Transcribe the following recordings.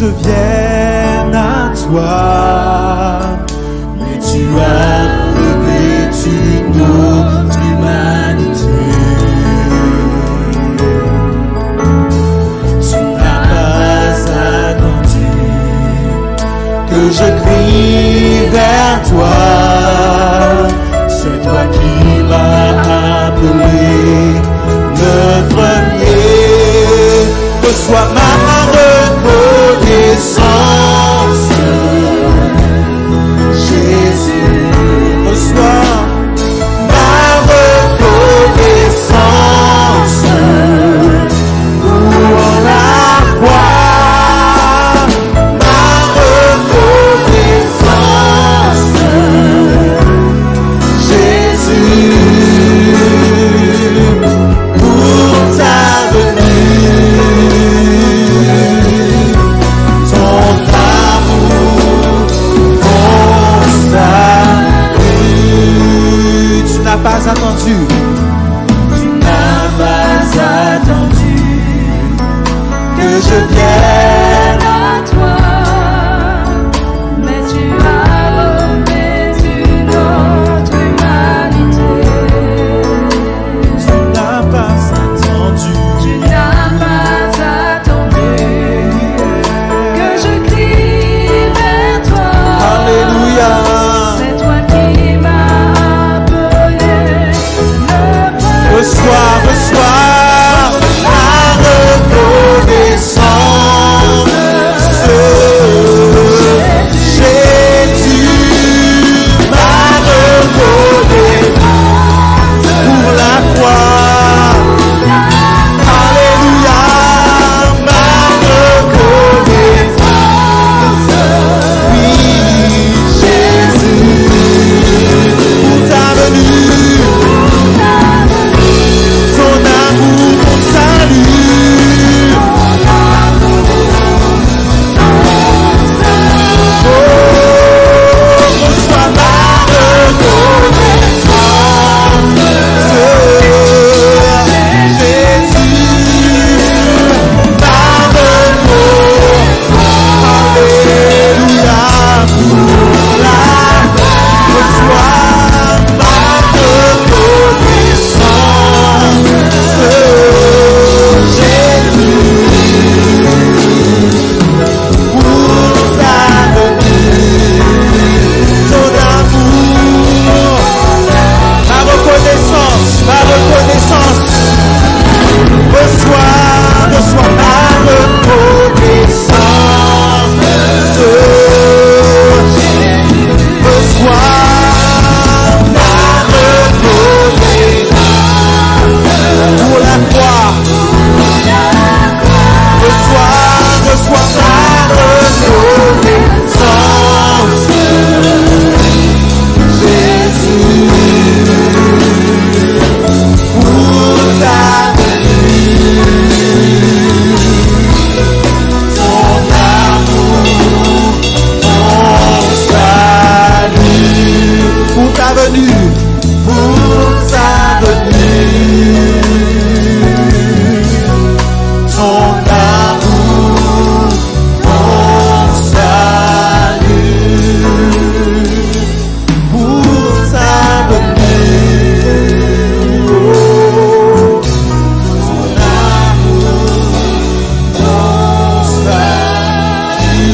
je vienne à toi, mais tu as revêtu notre humanité. Tu n'as pas attendu que je crie vers toi. C'est toi qui m'as appelé le premier. Reçois ma reconnaissance, Jésus. Reçois ma reconnaissance pour la croix. Ma reconnaissance, Jésus, pour ta venue. Ton amour, ton salut. Tu n'as pas attendu. Tu n'as pas attendu que je vienne à toi, mais tu as revêtu notre humanité. Tu n'as pas attendu. Tu n'as pas attendu que je crie vers toi. Alléluia. C'est toi qui m'as appelé le premier. Reçois ma reconnaissance, Jésus, ma reconnaissance pour la croix. Alléluia, ma reconnaissance, oui, Jésus, pour ta venue, ton amour, ton salut. Oh, reçois ma reconnaissance, Jésus, ma reconnaissance. Alléluia, pour la reçois ma reconnaissance, Jésus, pour ta venue, ton amour, ma reconnaissance, ma reconnaissance. Reçois ma reconnaissance, reçois ma reconnaissance pour la croix. Reçois ma reconnaissance, Jésus, pour ta ton amour, ton salut, pour ta venue, pour ta venue, ton amour, ton salut, pour ta venue, oh, ton amour, ton salut.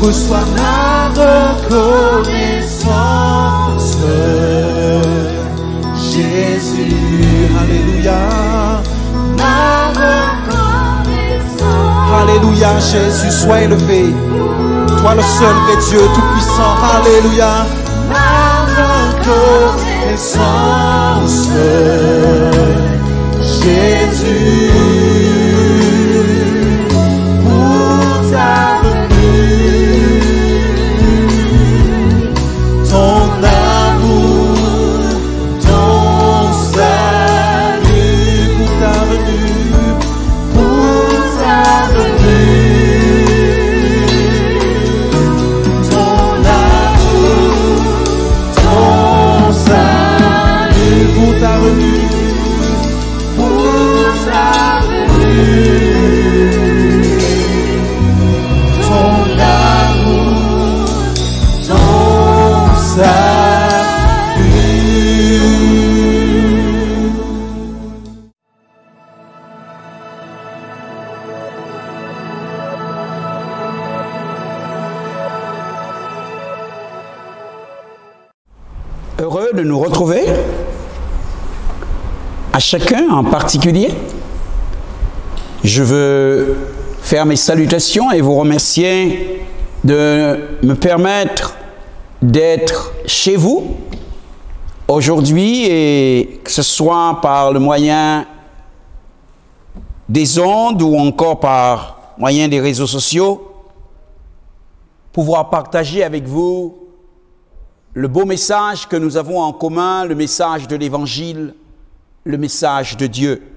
Reçois ma reconnaissance, Jésus. Alléluia, ma reconnaissance. Alléluia, Jésus, sois élevé. Toi le seul vrai Dieu tout-puissant. Alléluia, ma reconnaissance, Jésus, pour ta venue, ton amour, ton salut, pour ta venue, pour ta venue, ton amour, ton salut, pour ta venue, pour ta Heureux de nous retrouver, à chacun en particulier. Je veux faire mes salutations et vous remercier de me permettre d'être chez vous aujourd'hui, et que ce soit par le moyen des ondes ou encore par moyen des réseaux sociaux, pouvoir partager avec vous le beau message que nous avons en commun, le message de l'Évangile, le message de Dieu.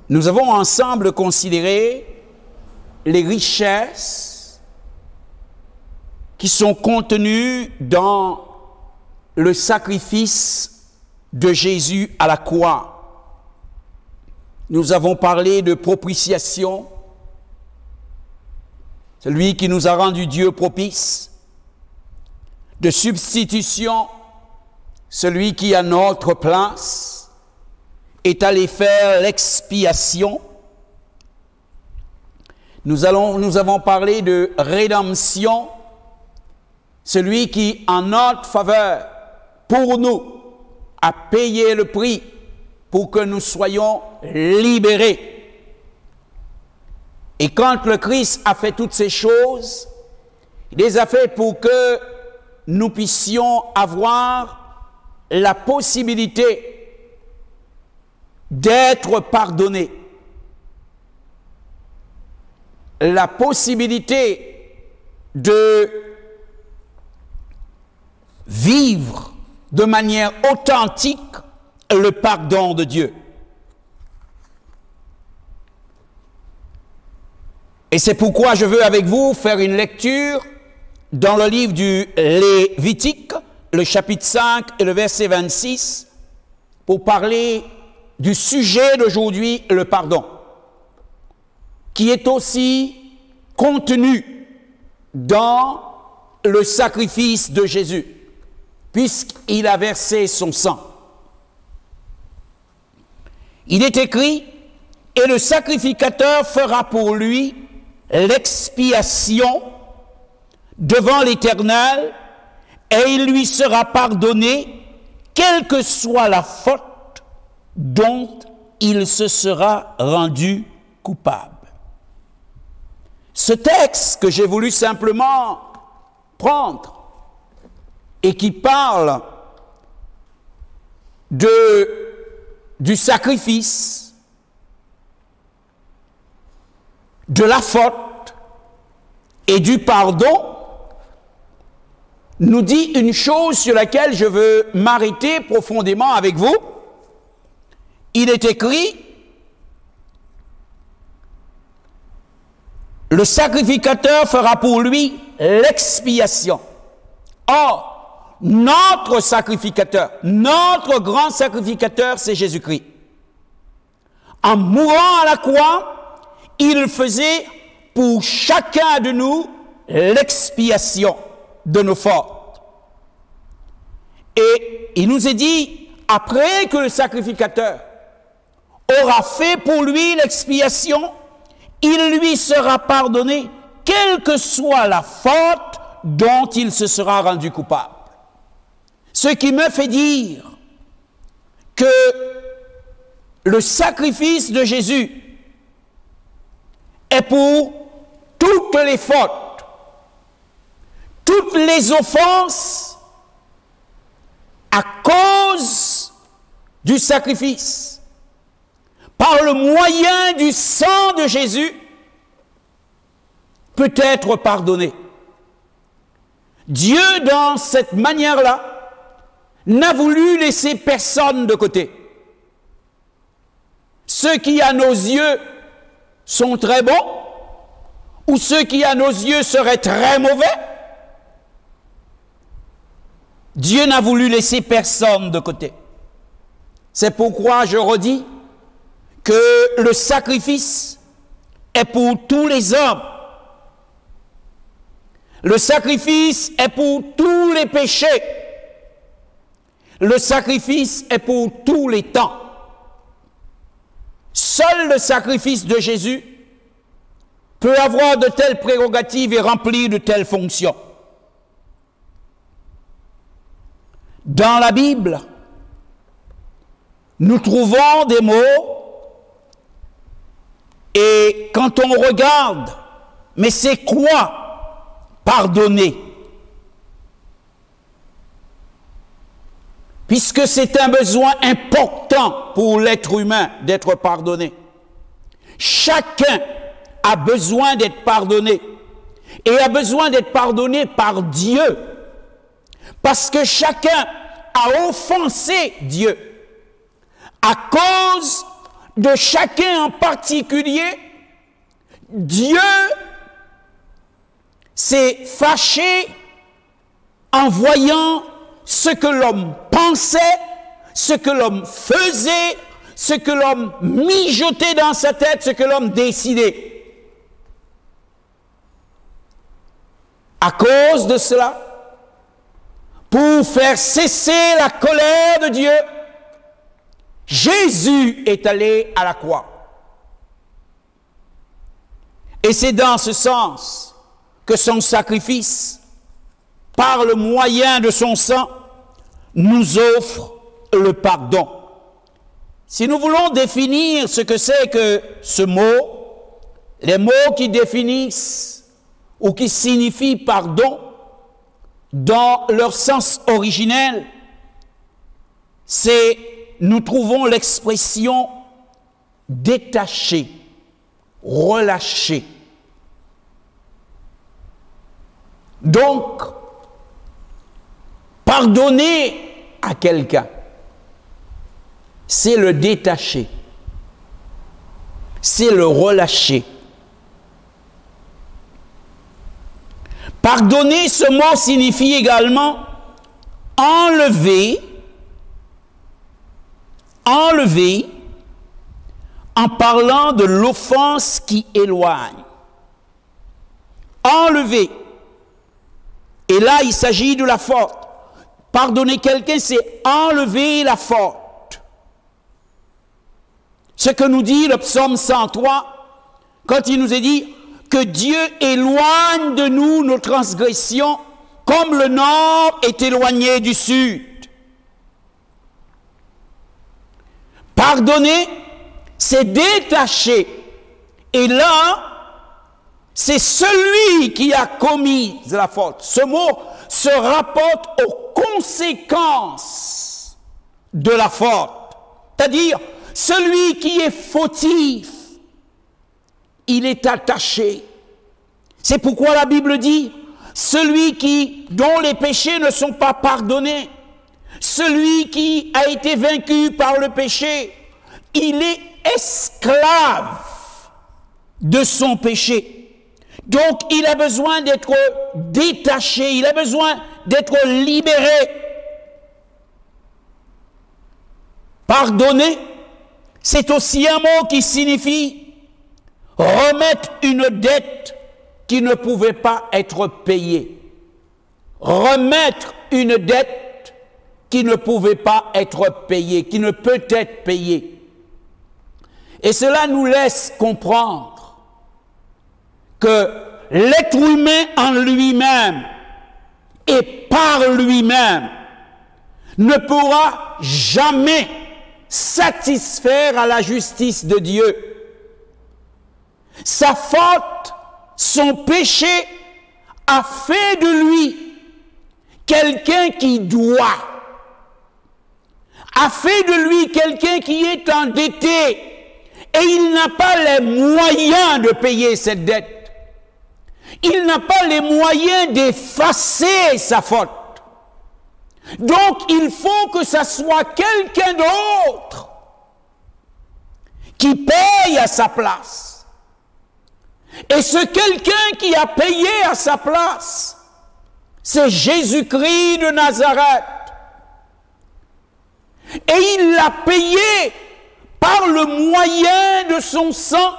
Nous avons ensemble considéré les richesses qui sont contenues dans le sacrifice de Jésus à la croix. Nous avons parlé de propitiation, celui qui nous a rendu Dieu propice, de substitution, celui qui à notre place est allé faire l'expiation. Nous avons parlé de rédemption, celui qui en notre faveur, pour nous, a payé le prix pour que nous soyons libérés. Et quand le Christ a fait toutes ces choses, il les a fait pour que nous puissions avoir la possibilité d'être pardonnés, la possibilité de vivre de manière authentique le pardon de Dieu. Et c'est pourquoi je veux avec vous faire une lecture dans le livre du Lévitique, le chapitre 5 et le verset 26, pour parler du sujet d'aujourd'hui, le pardon, qui est aussi contenu dans le sacrifice de Jésus, puisqu'il a versé son sang. Il est écrit, « Et le sacrificateur fera pour lui l'expiation devant l'Éternel, et il lui sera pardonné, quelle que soit la faute dont il se sera rendu coupable. » Ce texte que j'ai voulu simplement prendre et qui parle du sacrifice, de la faute et du pardon, nous dit une chose sur laquelle je veux m'arrêter profondément avec vous. Il est écrit, le sacrificateur fera pour lui l'expiation. Or, notre sacrificateur, notre grand sacrificateur, c'est Jésus-Christ. En mourant à la croix, il faisait pour chacun de nous l'expiation de nos fautes. Et il nous est dit, après que le sacrificateur aura fait pour lui l'expiation, il lui sera pardonné, quelle que soit la faute dont il se sera rendu coupable. Ce qui me fait dire que le sacrifice de Jésus est pour toutes les fautes, toutes les offenses à cause du sacrifice. Par le moyen du sang de Jésus, peut être pardonné. Dieu, dans cette manière-là, n'a voulu laisser personne de côté. Ceux qui, à nos yeux, sont très bons, ou ceux qui, à nos yeux, seraient très mauvais, Dieu n'a voulu laisser personne de côté. C'est pourquoi je redis que le sacrifice est pour tous les hommes. Le sacrifice est pour tous les péchés. Le sacrifice est pour tous les temps. Seul le sacrifice de Jésus peut avoir de telles prérogatives et remplir de telles fonctions. Dans la Bible, nous trouvons des mots et quand on regarde, mais c'est quoi pardonner? Puisque c'est un besoin important pour l'être humain d'être pardonné. Chacun a besoin d'être pardonné et a besoin d'être pardonné par Dieu. Parce que chacun a offensé Dieu. À cause de chacun en particulier, Dieu s'est fâché en voyant ce que l'homme pensait, ce que l'homme faisait, ce que l'homme mijotait dans sa tête, ce que l'homme décidait. À cause de cela, pour faire cesser la colère de Dieu, Jésus est allé à la croix. Et c'est dans ce sens que son sacrifice, par le moyen de son sang, nous offre le pardon. Si nous voulons définir ce que c'est que ce mot, les mots qui définissent ou qui signifient pardon, dans leur sens originel, nous trouvons l'expression détacher, relâcher. Donc, pardonner à quelqu'un, c'est le détacher, c'est le relâcher. Pardonner, ce mot signifie également enlever en parlant de l'offense qui éloigne. Enlever. Et là, il s'agit de la faute. Pardonner quelqu'un, c'est enlever la faute. Ce que nous dit le psaume 103, quand il nous est dit que Dieu éloigne de nous nos transgressions comme le nord est éloigné du sud. Pardonner, c'est détacher. Et là, c'est celui qui a commis la faute. Ce mot se rapporte aux conséquences de la faute. C'est-à-dire, celui qui est fautif, il est attaché. C'est pourquoi la Bible dit, celui dont les péchés ne sont pas pardonnés, celui qui a été vaincu par le péché, il est esclave de son péché. Donc, il a besoin d'être détaché, il a besoin d'être libéré. Pardonner, c'est aussi un mot qui signifie remettre une dette qui ne pouvait pas être payée. Remettre une dette qui ne pouvait pas être payée, qui ne peut être payée. Et cela nous laisse comprendre que l'être humain en lui-même et par lui-même ne pourra jamais satisfaire à la justice de Dieu. Sa faute, son péché a fait de lui quelqu'un qui doit, a fait de lui quelqu'un qui est endetté et il n'a pas les moyens de payer cette dette. Il n'a pas les moyens d'effacer sa faute. Donc il faut que ça soit quelqu'un d'autre qui paye à sa place. Et ce quelqu'un qui a payé à sa place, c'est Jésus-Christ de Nazareth. Et il l'a payé par le moyen de son sang,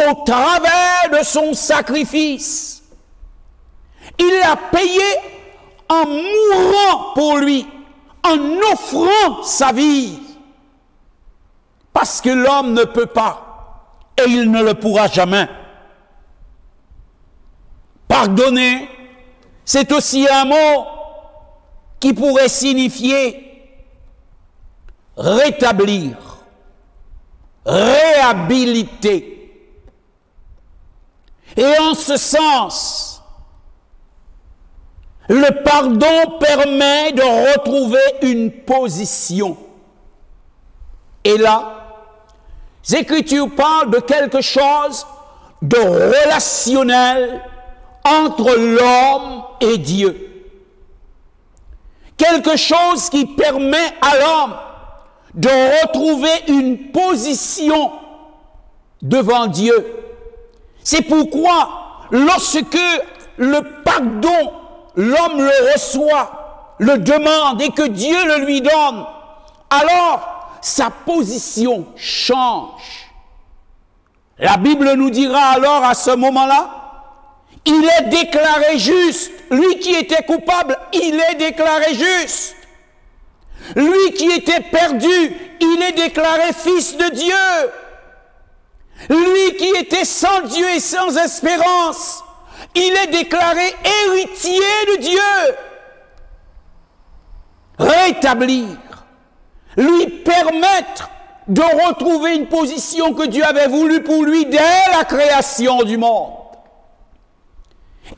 au travers de son sacrifice. Il l'a payé en mourant pour lui, en offrant sa vie. Parce que l'homme ne peut pas, et il ne le pourra jamais. Pardonner, c'est aussi un mot qui pourrait signifier rétablir, réhabiliter. Et en ce sens, le pardon permet de retrouver une position. Et là, les Écritures parlent de quelque chose de relationnel entre l'homme et Dieu. Quelque chose qui permet à l'homme de retrouver une position devant Dieu. C'est pourquoi, lorsque le pardon, l'homme le reçoit, le demande et que Dieu le lui donne, alors sa position change. La Bible nous dira alors à ce moment-là, il est déclaré juste. Lui qui était coupable, il est déclaré juste. Lui qui était perdu, il est déclaré fils de Dieu. Lui qui était sans Dieu et sans espérance, il est déclaré héritier de Dieu. Rétablir, lui permettre de retrouver une position que Dieu avait voulu pour lui dès la création du monde.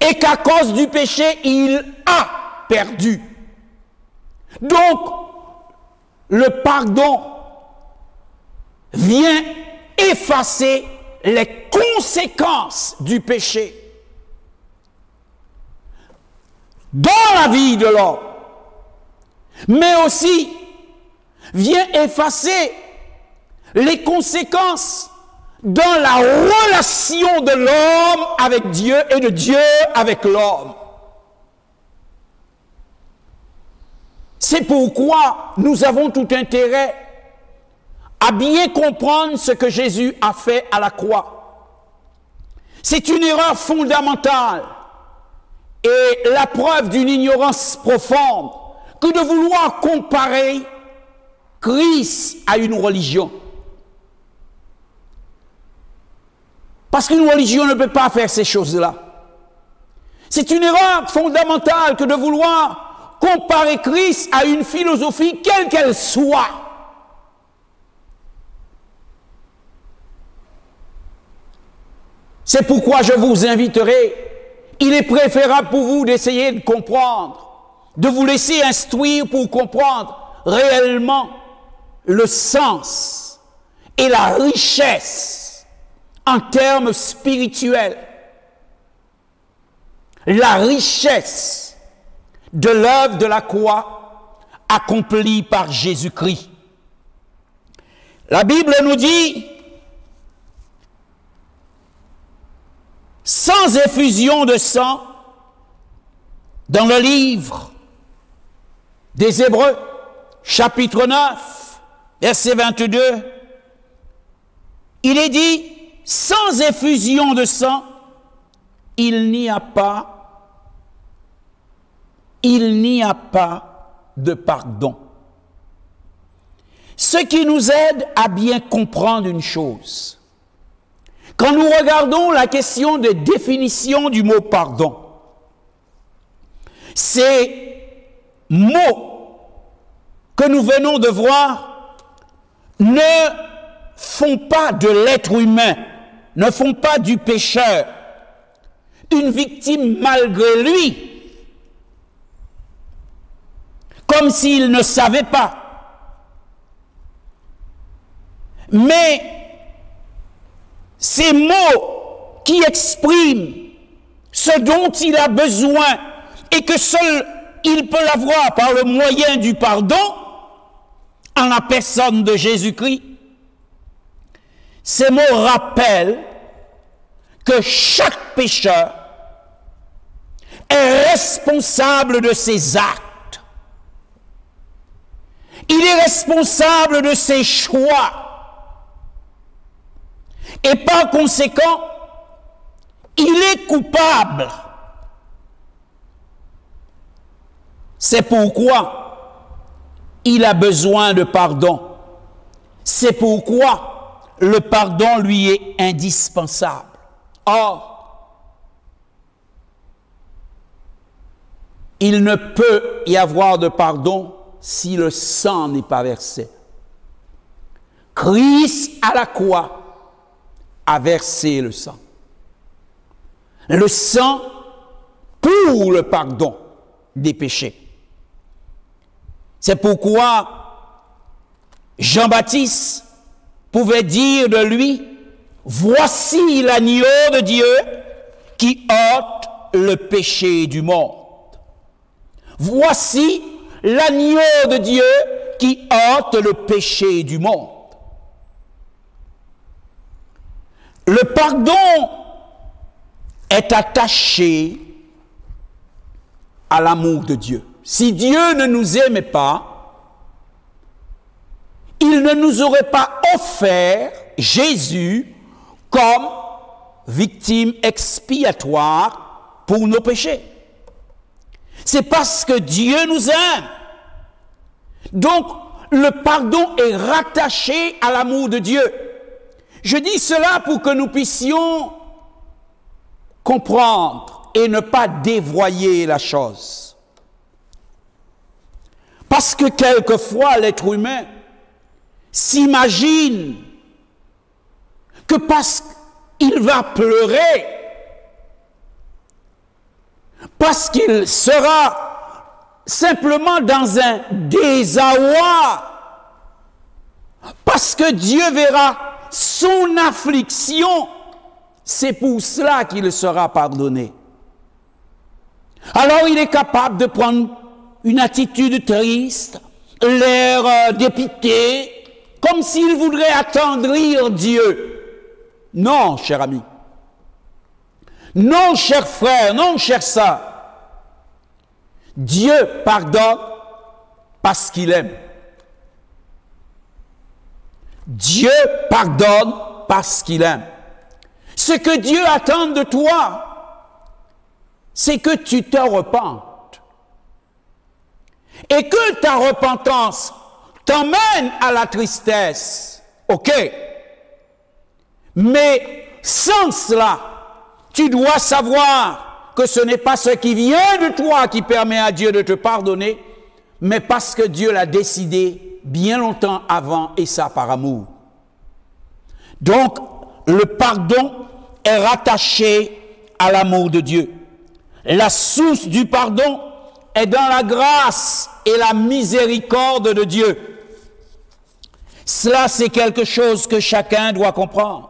Et qu'à cause du péché, il a perdu. Donc, le pardon vient effacer les conséquences du péché dans la vie de l'homme, mais aussi vient effacer les conséquences dans la relation de l'homme avec Dieu et de Dieu avec l'homme. C'est pourquoi nous avons tout intérêt à bien comprendre ce que Jésus a fait à la croix. C'est une erreur fondamentale et la preuve d'une ignorance profonde que de vouloir comparer Christ à une religion. Parce qu'une religion ne peut pas faire ces choses-là. C'est une erreur fondamentale que de vouloir comparer Christ à une philosophie, quelle qu'elle soit. C'est pourquoi je vous inviterai, il est préférable pour vous d'essayer de comprendre, de vous laisser instruire pour comprendre réellement le sens et la richesse en termes spirituels, la richesse de l'œuvre de la croix accomplie par Jésus-Christ. La Bible nous dit, sans effusion de sang, dans le livre des Hébreux, chapitre 9, verset 22, il est dit, sans effusion de sang, il n'y a pas de pardon. Ce qui nous aide à bien comprendre une chose, quand nous regardons la question de définition du mot pardon, ces mots que nous venons de voir ne font pas de l'être humain, ne font pas du pécheur une victime malgré lui, comme s'il ne savait pas. Mais ces mots qui expriment ce dont il a besoin et que seul il peut l'avoir par le moyen du pardon, en la personne de Jésus-Christ, ces mots rappellent que chaque pécheur est responsable de ses actes. Il est responsable de ses choix. Et par conséquent, il est coupable. C'est pourquoi il a besoin de pardon. C'est pourquoi le pardon lui est indispensable. Or, il ne peut y avoir de pardon si le sang n'est pas versé. Christ à la croix a versé le sang. Le sang pour le pardon des péchés. C'est pourquoi Jean-Baptiste pouvait dire de lui, voici l'agneau de Dieu qui ôte le péché du monde. Voici l'agneau de Dieu qui ôte le péché du monde. Le pardon est attaché à l'amour de Dieu. Si Dieu ne nous aimait pas, il ne nous aurait pas offert Jésus comme victime expiatoire pour nos péchés. C'est parce que Dieu nous aime. Donc, le pardon est rattaché à l'amour de Dieu. Je dis cela pour que nous puissions comprendre et ne pas dévoyer la chose. Parce que quelquefois, l'être humain s'imagine que parce qu'il va pleurer, parce qu'il sera simplement dans un désarroi, parce que Dieu verra son affliction, c'est pour cela qu'il sera pardonné. Alors il est capable de prendre une attitude triste, l'air dépité, comme s'il voudrait attendrir Dieu. Non, cher ami. Non, cher frère, non, cher sœur. Dieu pardonne parce qu'il aime. Dieu pardonne parce qu'il aime. Ce que Dieu attend de toi, c'est que tu te repentes. Et que ta repentance t'emmène à la tristesse. Ok. Mais sans cela, tu dois savoir que ce n'est pas ce qui vient de toi qui permet à Dieu de te pardonner, mais parce que Dieu l'a décidé bien longtemps avant, et ça par amour. Donc, le pardon est rattaché à l'amour de Dieu. La source du pardon est dans la grâce et la miséricorde de Dieu. Cela, c'est quelque chose que chacun doit comprendre.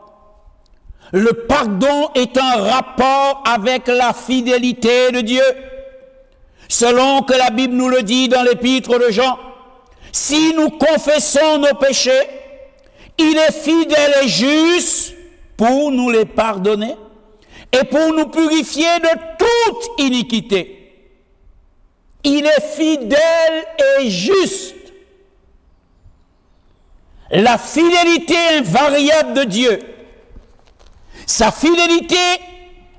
Le pardon est un rapport avec la fidélité de Dieu. Selon que la Bible nous le dit dans l'épître de Jean, si nous confessons nos péchés, il est fidèle et juste pour nous les pardonner et pour nous purifier de toute iniquité. Il est fidèle et juste. La fidélité invariable de Dieu,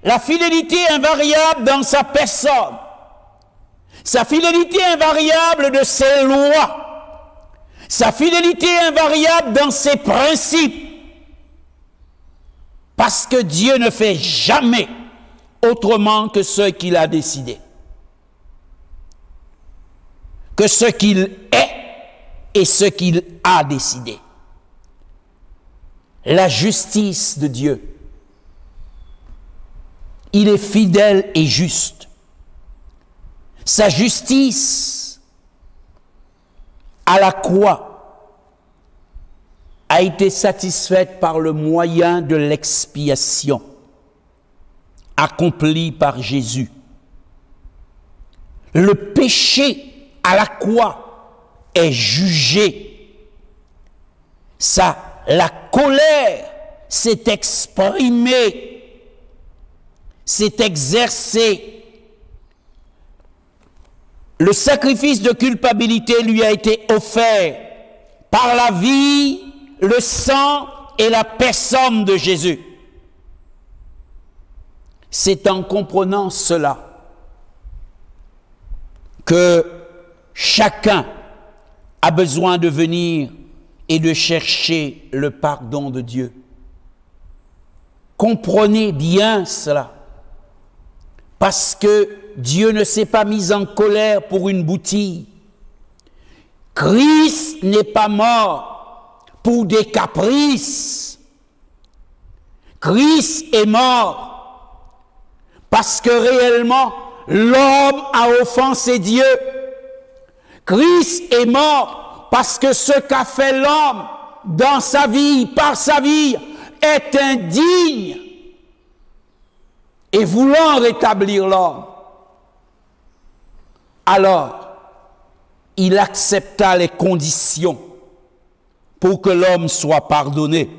la fidélité invariable dans sa personne, sa fidélité invariable de ses lois, sa fidélité invariable dans ses principes, parce que Dieu ne fait jamais autrement que ce qu'il a décidé, que ce qu'il est et ce qu'il a décidé. La justice de Dieu, il est fidèle et juste. Sa justice à la croix a été satisfaite par le moyen de l'expiation accompli par Jésus. Le péché à la croix est jugé. La colère s'est exprimée, s'est exercée. Le sacrifice de culpabilité lui a été offert par la vie, le sang et la personne de Jésus. C'est en comprenant cela que chacun a besoin de venir et de chercher le pardon de Dieu. Comprenez bien cela, parce que Dieu ne s'est pas mis en colère pour une boutille. Christ n'est pas mort pour des caprices. Christ est mort parce que réellement l'homme a offensé Dieu. Christ est mort parce que ce qu'a fait l'homme dans sa vie, par sa vie, est indigne. Et voulant rétablir l'homme, alors il accepta les conditions pour que l'homme soit pardonné.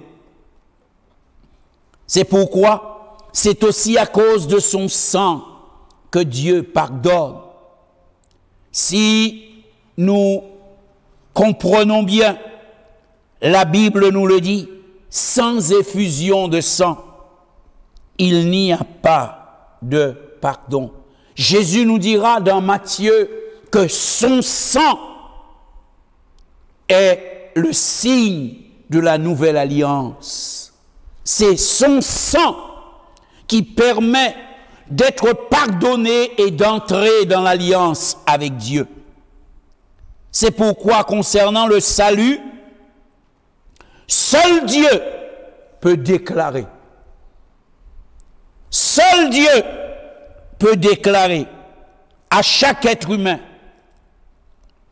C'est pourquoi c'est aussi à cause de son sang que Dieu pardonne. Si nous comprenons bien, la Bible nous le dit, sans effusion de sang, il n'y a pas de pardon. Jésus nous dira dans Matthieu que son sang est le signe de la nouvelle alliance. C'est son sang qui permet d'être pardonné et d'entrer dans l'alliance avec Dieu. C'est pourquoi, concernant le salut, seul Dieu peut déclarer. Seul Dieu peut déclarer à chaque être humain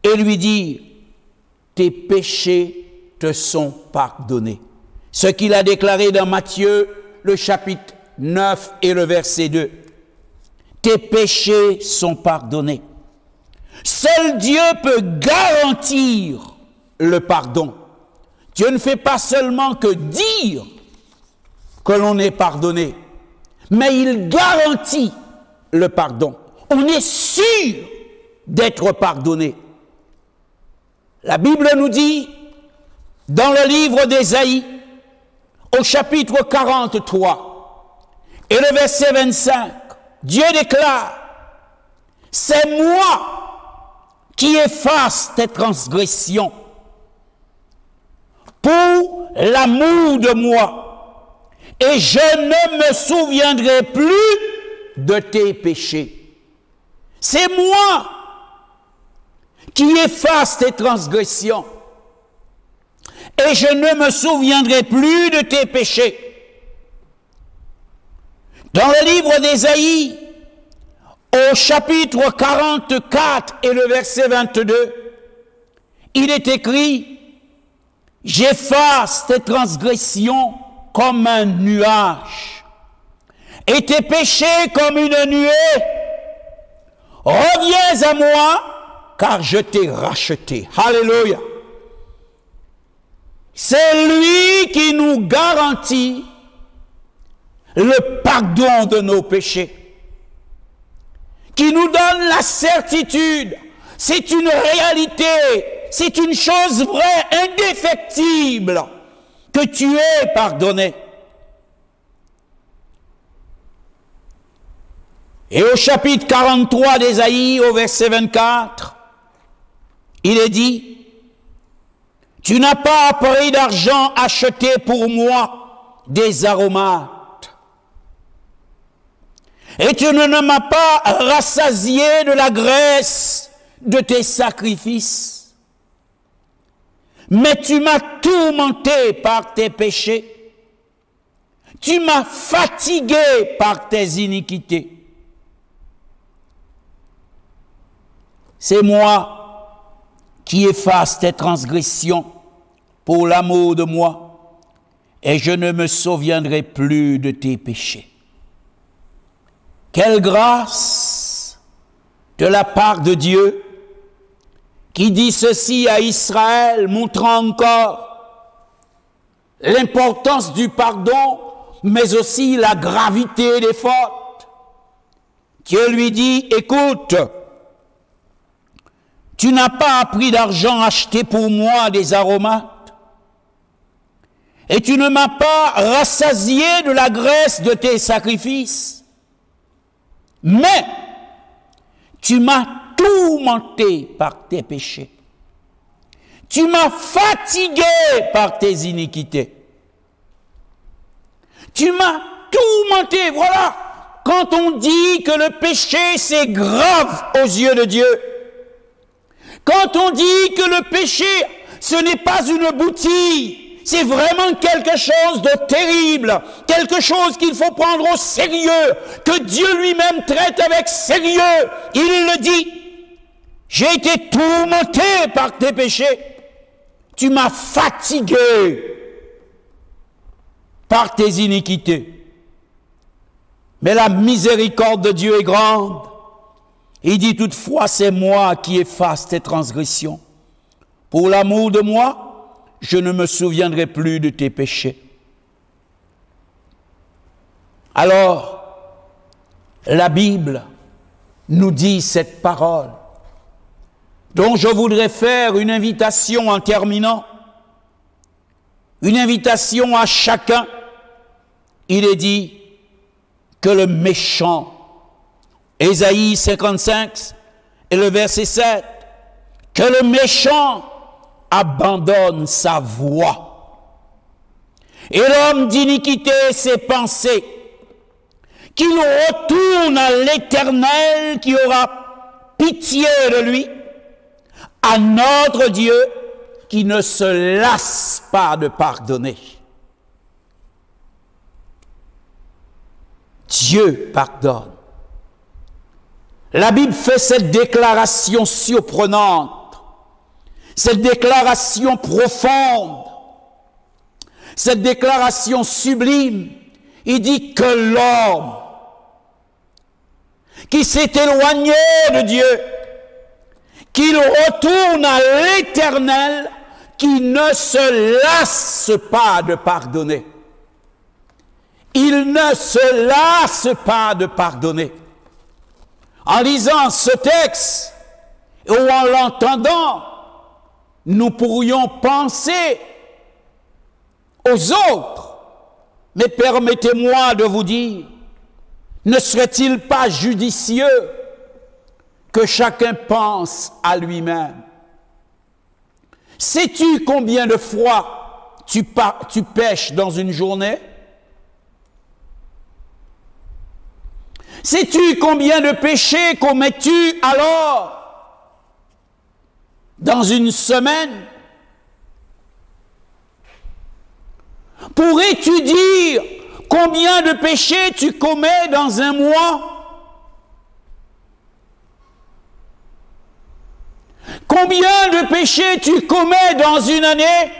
et lui dire, tes péchés te sont pardonnés. Ce qu'il a déclaré dans Matthieu, le chapitre 9 et le verset 2. Tes péchés sont pardonnés. Seul Dieu peut garantir le pardon. Dieu ne fait pas seulement que dire que l'on est pardonné, mais il garantit le pardon. On est sûr d'être pardonné. La Bible nous dit, dans le livre d'Ésaïe, au chapitre 43, et le verset 25, Dieu déclare, « C'est moi qui efface tes transgressions pour l'amour de moi, et je ne me souviendrai plus de tes péchés. » C'est moi qui efface tes transgressions, et je ne me souviendrai plus de tes péchés. Dans le livre d'Ésaïe, au chapitre 44 et le verset 22, il est écrit, « J'efface tes transgressions comme un nuage, et tes péchés comme une nuée. Reviens à moi, car je t'ai racheté. » Alléluia. C'est lui qui nous garantit le pardon de nos péchés, qui nous donne la certitude, c'est une réalité, c'est une chose vraie, indéfectible, que tu es pardonné. Et au chapitre 43 d'Ésaïe, au verset 24, il est dit, « Tu n'as pas à prix d'argent acheté pour moi des aromates, et tu ne m'as pas rassasié de la graisse de tes sacrifices, mais tu m'as tourmenté par tes péchés, tu m'as fatigué par tes iniquités. C'est moi qui efface tes transgressions pour l'amour de moi, et je ne me souviendrai plus de tes péchés. » Quelle grâce de la part de Dieu qui dit ceci à Israël, montrant encore l'importance du pardon, mais aussi la gravité des fautes. Dieu lui dit, écoute, tu n'as pas à prix d'argent acheté pour moi des aromates, et tu ne m'as pas rassasié de la graisse de tes sacrifices, mais tu m'as tourmenté par tes péchés. Tu m'as fatigué par tes iniquités. Tu m'as tourmenté. Voilà quand on dit que le péché c'est grave aux yeux de Dieu, quand on dit que le péché ce n'est pas une boutille, c'est vraiment quelque chose de terrible, quelque chose qu'il faut prendre au sérieux, que Dieu lui-même traite avec sérieux. Il le dit, j'ai été tourmenté par tes péchés, tu m'as fatigué par tes iniquités. Mais la miséricorde de Dieu est grande. Il dit toutefois, c'est moi qui efface tes transgressions. Pour l'amour de moi, je ne me souviendrai plus de tes péchés. Alors, la Bible nous dit cette parole, dont je voudrais faire une invitation en terminant, une invitation à chacun. Il est dit que le méchant, Ésaïe 55 et le verset 7, que le méchant abandonne sa voie. Et l'homme d'iniquité ses pensées, qu'il retourne à l'Éternel qui aura pitié de lui, à notre Dieu qui ne se lasse pas de pardonner. Dieu pardonne. La Bible fait cette déclaration surprenante, cette déclaration profonde, cette déclaration sublime. Il dit que l'homme qui s'est éloigné de Dieu, qu'il retourne à l'Éternel, qui ne se lasse pas de pardonner. Il ne se lasse pas de pardonner. En lisant ce texte, ou en l'entendant, nous pourrions penser aux autres. Mais permettez-moi de vous dire, ne serait-il pas judicieux que chacun pense à lui-même? Sais-tu combien de fois tu pêches dans une journée? Sais-tu combien de péchés commets-tu alors dans une semaine? Pourrais-tu dire combien de péchés tu commets dans un mois? Combien de péchés tu commets dans une année?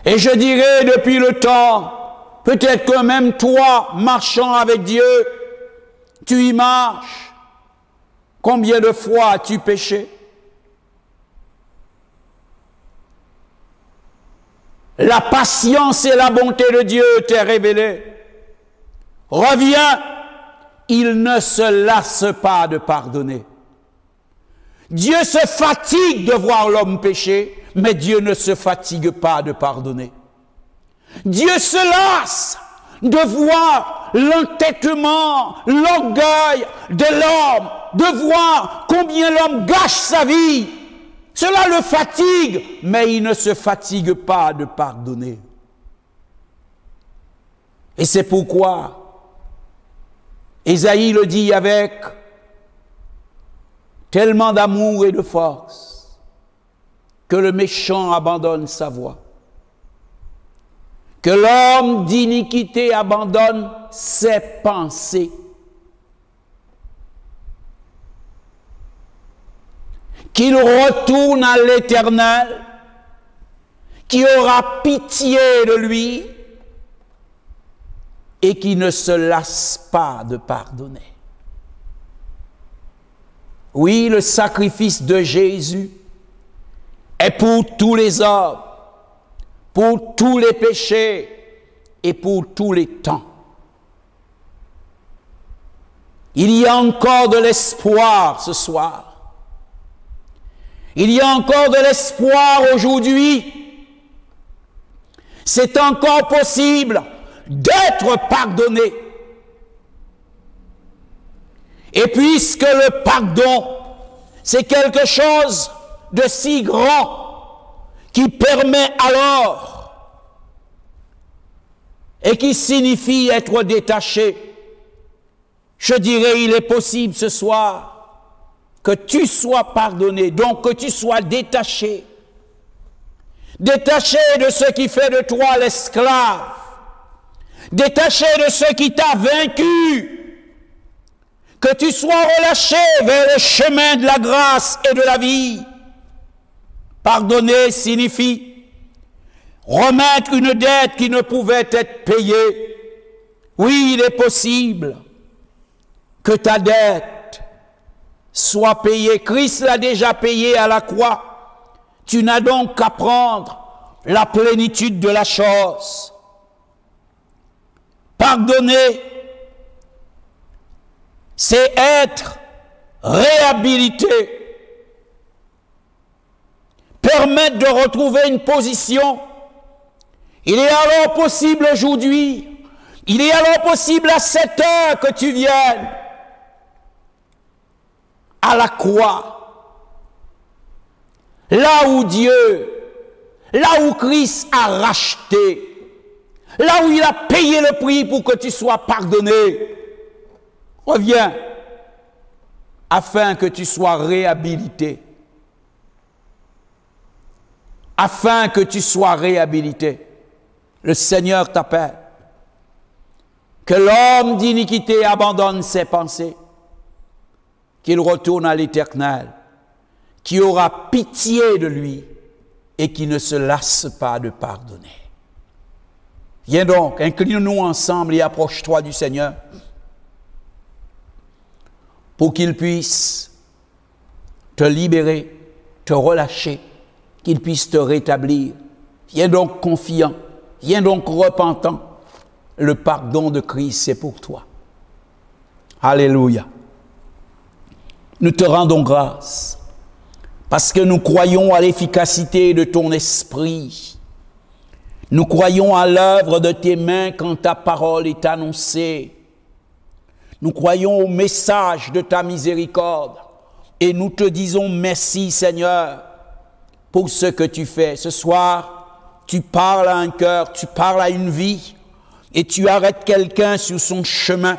Et je dirais depuis le temps, peut-être que même toi, marchant avec Dieu, tu y marches. Combien de fois as-tu péché? La patience et la bonté de Dieu t'est révélée. Reviens, il ne se lasse pas de pardonner. Dieu se fatigue de voir l'homme pécher, mais Dieu ne se fatigue pas de pardonner. Dieu se lasse de voir l'entêtement, l'orgueil de l'homme, de voir combien l'homme gâche sa vie. Cela le fatigue, mais il ne se fatigue pas de pardonner. Et c'est pourquoi Ésaïe le dit avec tellement d'amour et de force, que le méchant abandonne sa voie, que l'homme d'iniquité abandonne ses pensées, qu'il retourne à l'Éternel, qui aura pitié de lui et qui ne se lasse pas de pardonner. Oui, le sacrifice de Jésus est pour tous les hommes, pour tous les péchés et pour tous les temps. Il y a encore de l'espoir ce soir. Il y a encore de l'espoir aujourd'hui. C'est encore possible d'être pardonné. Et puisque le pardon, c'est quelque chose de si grand qui permet alors et qui signifie être détaché. Je dirais, il est possible ce soir que tu sois pardonné, donc que tu sois détaché. Détaché de ce qui fait de toi l'esclave. Détaché de ce qui t'a vaincu. Que tu sois relâché vers le chemin de la grâce et de la vie. Pardonner signifie remettre une dette qui ne pouvait être payée. Oui, il est possible que ta dette soit payée. Christ l'a déjà payée à la croix. Tu n'as donc qu'à prendre la plénitude de la chose. Pardonner, c'est être réhabilité. Permettre de retrouver une position. Il est alors possible aujourd'hui, il est alors possible à cette heure que tu viennes à la croix. Là où Dieu, là où Christ a racheté, là où il a payé le prix pour que tu sois pardonné, reviens afin que tu sois réhabilité. Afin que tu sois réhabilité. Le Seigneur t'appelle. Que l'homme d'iniquité abandonne ses pensées, qu'il retourne à l'Éternel, qui aura pitié de lui et qui ne se lasse pas de pardonner. Viens donc, incline-nous ensemble et approche-toi du Seigneur pour qu'il puisse te libérer, te relâcher, qu'il puisse te rétablir. Viens donc confiant, viens donc repentant. Le pardon de Christ, c'est pour toi. Alléluia. Nous te rendons grâce parce que nous croyons à l'efficacité de ton esprit. Nous croyons à l'œuvre de tes mains quand ta parole est annoncée. Nous croyons au message de ta miséricorde et nous te disons merci Seigneur pour ce que tu fais. Ce soir, tu parles à un cœur, tu parles à une vie et tu arrêtes quelqu'un sur son chemin.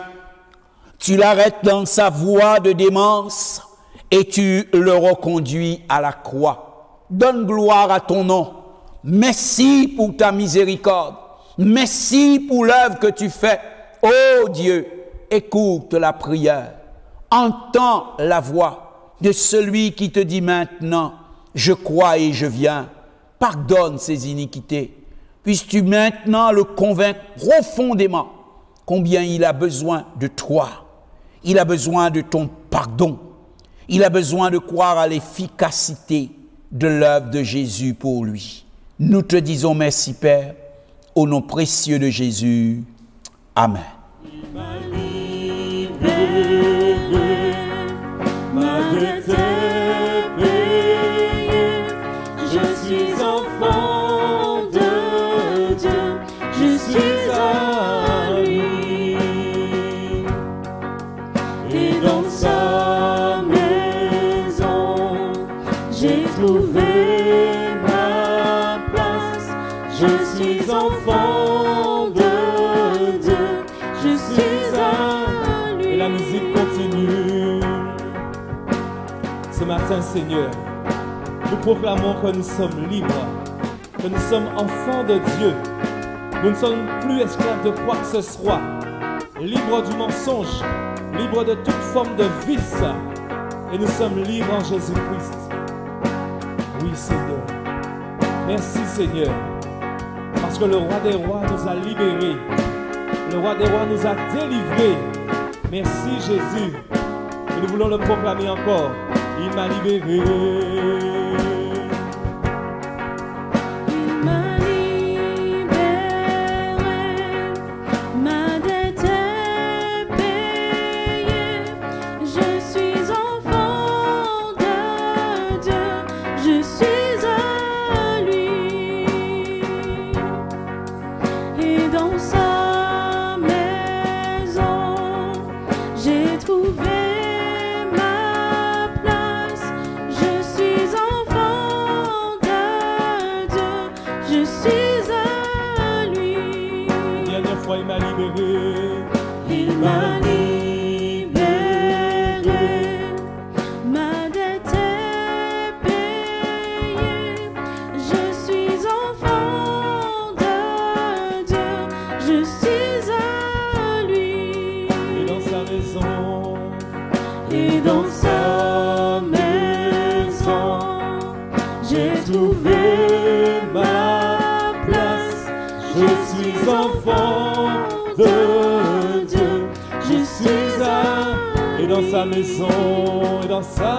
Tu l'arrêtes dans sa voie de démence et tu le reconduis à la croix. Donne gloire à ton nom. Merci pour ta miséricorde. Merci pour l'œuvre que tu fais. Oh Dieu, écoute la prière. Entends la voix de celui qui te dit maintenant, je crois et je viens. Pardonne ses iniquités. Puisses-tu maintenant le convaincre profondément combien il a besoin de toi. Il a besoin de ton pardon. Il a besoin de croire à l'efficacité de l'œuvre de Jésus pour lui. Nous te disons merci Père, au nom précieux de Jésus. Amen. Il m'a libéré, ma dette est payée. Je suis enfant de Dieu, je suis à lui. Et dans sa maison, j'ai trouvé ma place. Je suis enfant de Dieu, je suis à lui. Et la musique continue. Ce matin, Seigneur, nous proclamons que nous sommes libres, que nous sommes enfants de Dieu. Nous ne sommes plus esclaves de quoi que ce soit, libres du mensonge, libres de toute forme de vice, et nous sommes libres en Jésus-Christ. Oui, Seigneur. Merci, Seigneur, parce que le roi des rois nous a libérés, le roi des rois nous a délivrés. Merci, Jésus, et nous voulons le proclamer encore. Il m'a libéré. libéré. Il m'a libéré, ma dette est payée. Je suis enfant de Dieu, je suis à lui. Et dans sa maison, Et dans sa maison, j'ai trouvé ma place. je suis enfant de Dieu. Je suis à... Et dans sa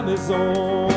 maison,